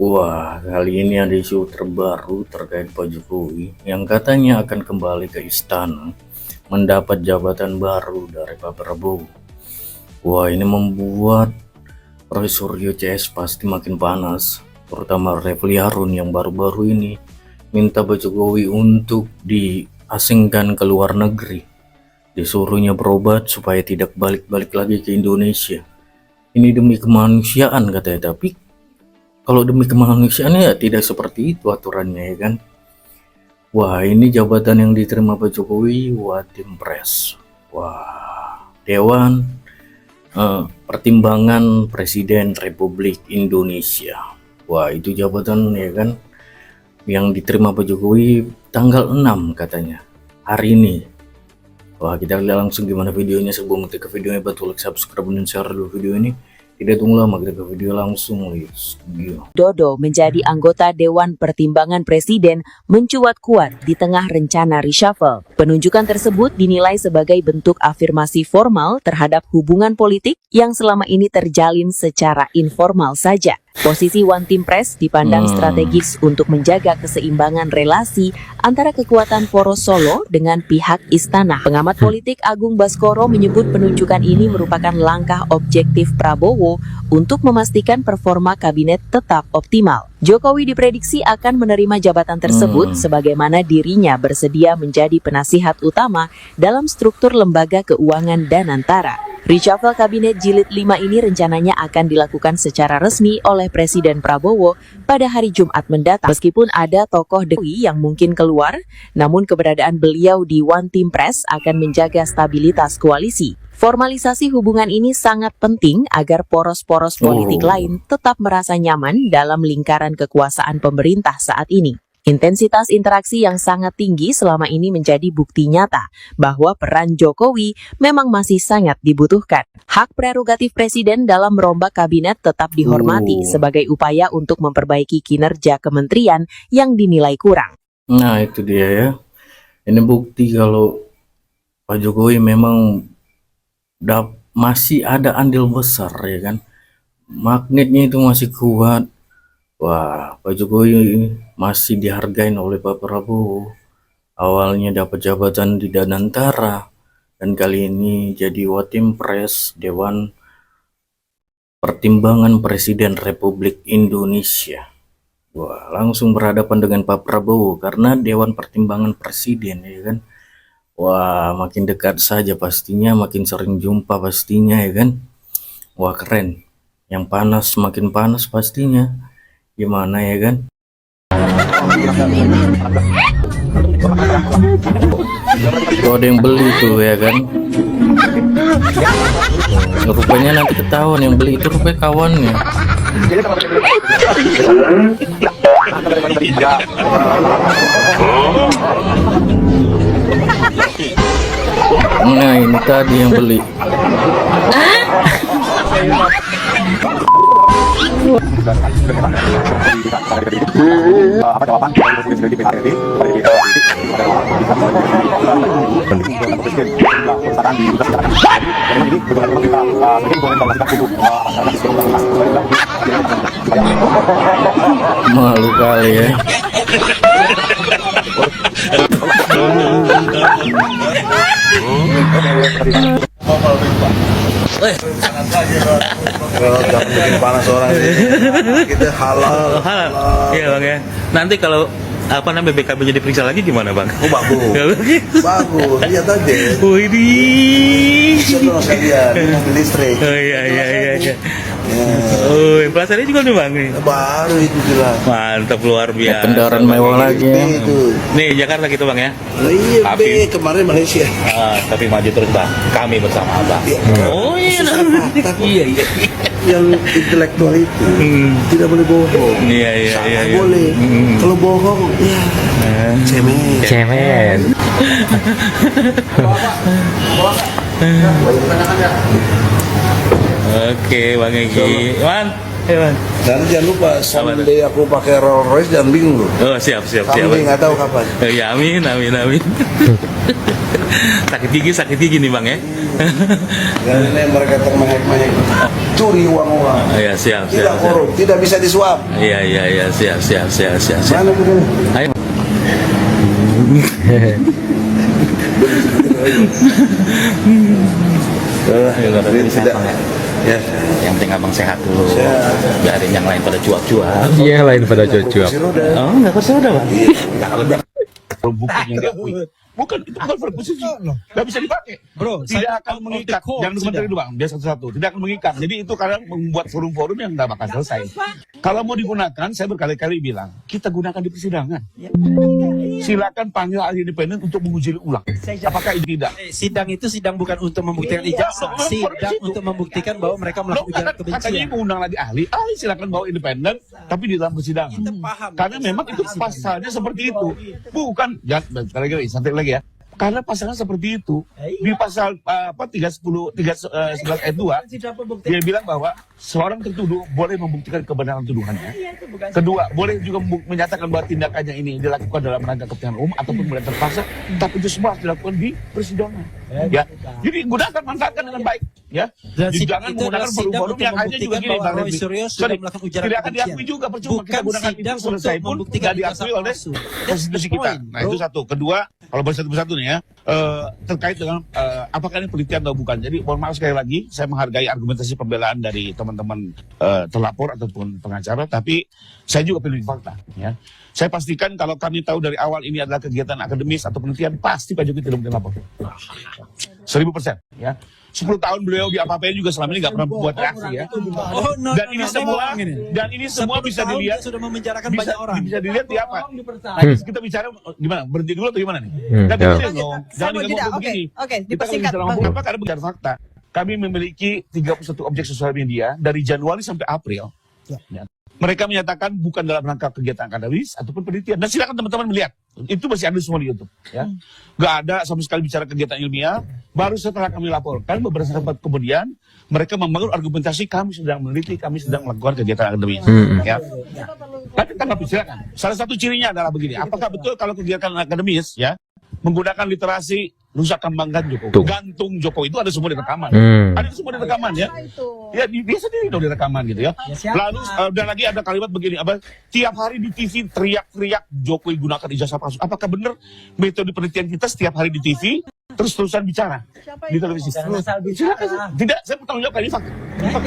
Wah, kali ini ada isu terbaru terkait Pak Jokowi yang katanya akan kembali ke istana mendapat jabatan baru dari Pak Prabowo. Wah, ini membuat Profesor CS pasti makin panas, terutama Refli Harun yang baru-baru ini minta Pak Jokowi untuk diasingkan ke luar negeri. Disuruhnya berobat supaya tidak balik-balik lagi ke Indonesia. Ini demi kemanusiaan katanya, tapi kalau demi kemanusiaan ya tidak seperti itu aturannya, ya kan. Wah, ini jabatan yang diterima Pak Jokowi, Watim Pres. Wah, Dewan Pertimbangan Presiden Republik Indonesia. Wah, itu jabatan, ya kan, yang diterima Pak Jokowi tanggal 6 katanya, hari ini. Wah, kita lihat langsung gimana videonya. Sebelum kita ke videonya, bantu like, subscribe, dan share dulu video ini. Tidak tunggu lama, kita ke video langsung. Let's go. Dodo menjadi anggota Dewan Pertimbangan Presiden mencuat kuat di tengah rencana reshuffle. Penunjukan tersebut dinilai sebagai bentuk afirmasi formal terhadap hubungan politik yang selama ini terjalin secara informal saja. Posisi Watim Pres dipandang strategis untuk menjaga keseimbangan relasi antara kekuatan poros Solo dengan pihak istana. Pengamat politik Agung Baskoro menyebut penunjukan ini merupakan langkah objektif Prabowo untuk memastikan performa kabinet tetap optimal. Jokowi diprediksi akan menerima jabatan tersebut sebagaimana dirinya bersedia menjadi penasihat utama dalam struktur lembaga keuangan Danantara. Reshuffle Kabinet Jilid 5 ini rencananya akan dilakukan secara resmi oleh Presiden Prabowo pada hari Jumat mendatang. Meskipun ada tokoh Jokowi yang mungkin keluar, namun keberadaan beliau di Watim Pres akan menjaga stabilitas koalisi. Formalisasi hubungan ini sangat penting agar poros-poros politik lain tetap merasa nyaman dalam lingkaran kekuasaan pemerintah saat ini. Intensitas interaksi yang sangat tinggi selama ini menjadi bukti nyata bahwa peran Jokowi memang masih sangat dibutuhkan. Hak prerogatif Presiden dalam merombak kabinet tetap dihormati sebagai upaya untuk memperbaiki kinerja kementerian yang dinilai kurang. Nah, itu dia ya. Ini bukti kalau Pak Jokowi memang masih ada andil besar, ya kan. Magnetnya itu masih kuat. Wah, Pak Jokowi masih dihargain oleh Pak Prabowo. Awalnya dapat jabatan di Danantara, dan kali ini jadi Watim Pres Dewan Pertimbangan Presiden Republik Indonesia. Wah, langsung berhadapan dengan Pak Prabowo karena Dewan Pertimbangan Presiden, ya kan. Wah, makin dekat saja pastinya, makin sering jumpa pastinya, ya kan. Wah, keren. Yang panas makin panas pastinya. Gimana, ya kan? Tuh ada yang beli tuh, ya kan. Rupanya nanti ketahuan yang beli itu rupanya kawannya. Nah, ini tadi yang beli. Malu kali ya. Jangan bikin panas orang ini. Kita halal. Iya bang ya. Nanti kalau BPKB jadi periksa lagi gimana bang? Oh bagus. Bagus. Lihat aja. Wih di. Senang sekalian. Mobil listrik. Oh iya. Oh, inflasinya juga nih bang nih. Baru itu jelas. Mantap, luar biasa. Kendaraan mewah lagi ya. Itu. Nih Jakarta gitu bang ya. Iya, Tapi- kemarin Malaysia. Tapi maju terus bang. Kami bersama abang. Iya. Oh iya. Iya. Yang intelektual itu tidak boleh bohong. Iya. Salah boleh. Kalau bohong, ya cemen. Oke bang Egi. Man. Bang. Dan jangan lupa someday aku pakai Rolls Royce, jangan bingung loh. Oh, siap. Kami nggak tahu kapan. Ya, amin. sakit gigi nih Bang ya. Dan ini mereka termehek-mehek, curi uang-uang. Iya, siap. Tidak korup, tidak bisa disuap. Iya, siap. Mana begini? Ayo. Tidak. Ya. Yang penting abang sehat dulu. Sehat. Biarin yang lain pada cuap-cuap. Iya, lain pada cuap-cuap. Oh, nggak kursi roda Bang. Buktinya diakui. Bukan, itu bukan berposisi. Nggak bisa dipakai. Bro, tidak akan mengikat. Jangan komentar itu Bang, biar satu-satu. Tidak akan mengikat. Jadi itu kadang membuat forum-forum yang nggak bakal selesai. Kalau mau digunakan, saya berkali-kali bilang, kita gunakan di persidangan. Silakan panggil ahli independen untuk menguji ulang. Apakah ini tidak? Sidang itu sidang bukan untuk membuktikan ijazah, sidang untuk membuktikan bahwa mereka melakukan ujaran Katanya kebencian. mengundang lagi ahli silakan bawa independen, tapi di dalam persidangan. Karena memang itu pasalnya seperti itu. Bukan, jangan lagi santai lagi ya. Karena pasalnya seperti itu. Di pasal 311 ayat 2, dia bilang bahwa seorang tertuduh boleh membuktikan kebenaran tuduhannya. Kedua, boleh juga menyatakan bahwa tindakannya ini dilakukan dalam rangka kepentingan umum ataupun melihat terpaksa, tapi itu semua harus dilakukan di persidangan. Ya, jadi gunakan, manfaatkan dengan baik. Ya, Dan jadi sidang jangan itu adalah menggunakan sidang forum-forum untuk yang hanya juga membuktikan gini, bahwa Bang Roy Refli. Suryo sudah Sorry, melakukan ujaran tidak akan kebencian. diakui juga, percuma Bukan kita gunakan itu sidang selesai untuk pun membuktikan tidak diakui ijazah oleh palsu. konstitusi kita. Nah itu satu. Kedua, kalau bersatu-persatu nih ya, terkait dengan apakah ini penelitian atau bukan. Jadi mohon maaf sekali lagi, saya menghargai argumentasi pembelaan dari teman-teman terlapor ataupun pengacara, tapi saya juga pilih fakta. Ya, saya pastikan kalau kami tahu dari awal ini adalah kegiatan akademis atau penelitian, pasti Pak Jokowi tidak mungkin lapor. 1000%. Ya. 10 tahun beliau di apa-apain juga selama ini nggak pernah buat reaksi ya. Oh, no, Dan ini semua bisa dilihat, sudah memenjarakan banyak orang. bisa dilihat di apa? Nah, kita bicara gimana? Berhenti dulu atau gimana nih? Nggak ya. bisa dong. Jangan diganggu begini. Oke, Kita kan dipersingkat. bicara ngomong apa? Karena bicara fakta. Kami memiliki 31 objek sosial media dari Januari sampai April. Ya. Mereka menyatakan bukan dalam rangka kegiatan akademis ataupun penelitian. Dan silakan teman-teman melihat. Itu masih ada semua di YouTube. Ya. Gak ada sama sekali bicara kegiatan ilmiah. Baru setelah kami laporkan, beberapa saat kemudian, mereka membangun argumentasi kami sedang meneliti, kami sedang melakukan kegiatan akademis. Ya. Tapi tanggapi silakan. Salah satu cirinya adalah begini. Apakah betul kalau kegiatan akademis ya menggunakan literasi rusak kembangkan Jokowi, Tuh. gantung Jokowi, itu ada semua di rekaman. Hmm. Ada semua di rekaman ya. Ya dia sendiri dong di rekaman gitu ya. Lalu dan lagi ada kalimat begini, apa? Tiap hari di TV teriak-teriak Jokowi gunakan ijazah palsu. Apakah benar metode penelitian kita setiap hari di TV terus-terusan bicara di televisi? Silakan. Tidak, saya bertanggung jawab ini fakta.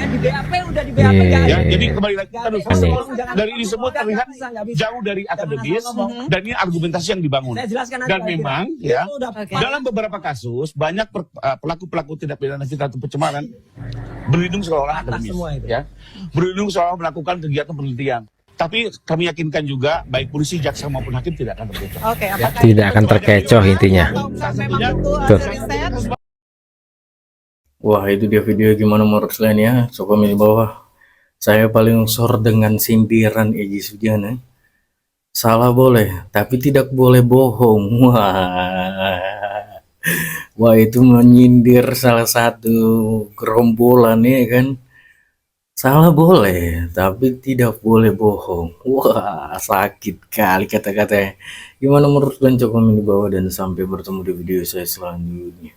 Di BAP udah di Iya. BAP Ya, jadi kembali lagi terus. Aneh. Dari ini semua terlihat jauh dari akademis dan ini argumentasi yang dibangun. Saya jelaskan nanti Dan lagi. memang ya Oke. dalam beberapa kasus banyak pelaku-pelaku tindak pidana cinta atau pencemaran berlindung seolah akademis semua itu. ya. Berlindung seolah melakukan kegiatan penelitian. Tapi kami yakinkan juga baik polisi, jaksa maupun hakim tidak akan terkecoh. Oke, apakah Tidak akan terkecoh intinya. atau memang betul Tuh. hasil riset? Wah, itu dia video gimana menurut kalian ya? So komen di bawah. Saya paling sor dengan sindiran Egy Sujana. Salah boleh, tapi tidak boleh bohong. Wah, itu menyindir salah satu gerombolan ya kan. Salah boleh, tapi tidak boleh bohong. Wah, sakit kali kata-katanya. Gimana menurut kalian? Coba komen di bawah dan sampai bertemu di video saya selanjutnya.